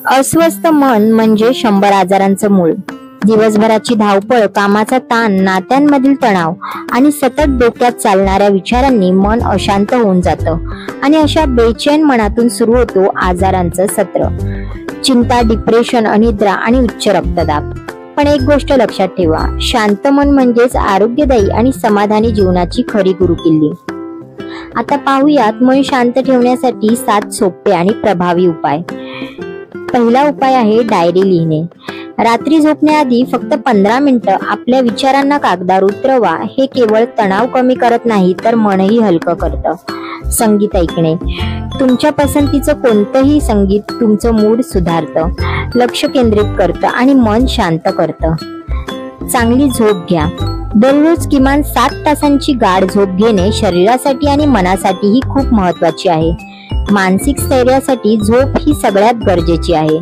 अस्वस्थ मन म्हणजे 100 आजारांचं मूळ। दिवसभराची धावपळ, कामाचा ताण, नात्यांमधील तणाव आणि सतत डोक्यात चालणाऱ्या विचारांनी मन अशांत होऊन जातं आणि अशा बेचैन मनातून सुरू होतो आजारांचं सत्र। चिंता, डिप्रेशन, अनिद्रा आणि उच्च रक्तदाब। पण एक गोष्ट लक्षात ठेवा, शांत मन म्हणजेच आरोग्यदायी आणि समाधानी जीवनाची खरी गुरुकिल्ली। आता पाहूयात मन शांत ठेवण्यासाठी 7 सोपे आणि प्रभावी उपाय। पहिला उपाय आहे डायरी लिहिणे। रात्री झोपण्याआधी फक्त 15 मिनिटं आपल्या विचारांना कागदावर उतरवा। हे केवळ तणाव कमी करत नाही तर मनही हलकं करतं। संगीत ऐकणे, तुमच्या पसंतीचं कोणतंही संगीत तुमचं मूड सुधारतं, लक्ष केंद्रित करतं आणि मन शांत करतं। चांगली झोप घ्या। दररोज किमान 7 तासांची गाढ झोप घेणे शरीरासाठी आणि मनासाठीही खूप महत्त्वाची आहे। मानसिक स्थैर्यासाठी झोप ही सगळ्यात गरजेची आहे।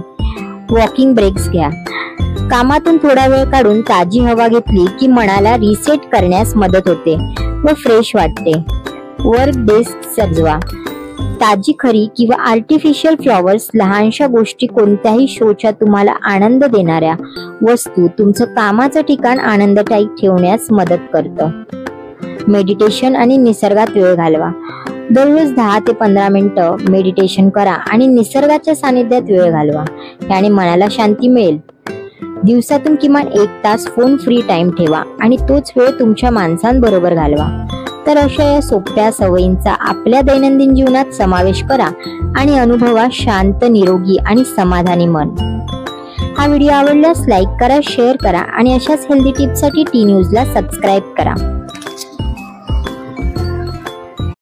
वॉकिंग ब्रेक्स घ्या। कामातून थोडा वेळ काढून ताजी हवा घेतली की मनाला रिसेट करण्यास मदत होते व फ्रेश वाटते। वर्क डेस्क सजवा। ताजी खरी किंवा आर्टिफिशियल फ्लॉवर्स, लहानशा गोष्टी, कोणत्याही शोच्या तुम्हाला आनंद देणाऱ्या वस्तू तुमचं कामाचं ठिकाण आनंददायी ठेवण्यास मदत करतं। मेडिटेशन आणि निसर्गात वेळ घालवा। दररोज 10 ते 15 मिनिटं मेडिटेशन करा आणि निसर्गाच्या सानिध्यात वेळ घालवा। याने मनाला शांती मिळेल। दिवसातून किमान 1 तास फोन फ्री टाइम ठेवा आणि तोच वेळ तुमच्या माणसांबरोबर घालवा। तर अशा या सोप्या सवयींचा आपल्या दैनंदिन जीवनात समावेश करा आणि अनुभवा शांत, निरोगी आणि समाधानी मन। हा व्हिडिओ आवडल्यास लाईक करा, शेअर करा आणि अशाच हेल्दी टिप्ससाठी टी न्यूजला सबस्क्राईब करा।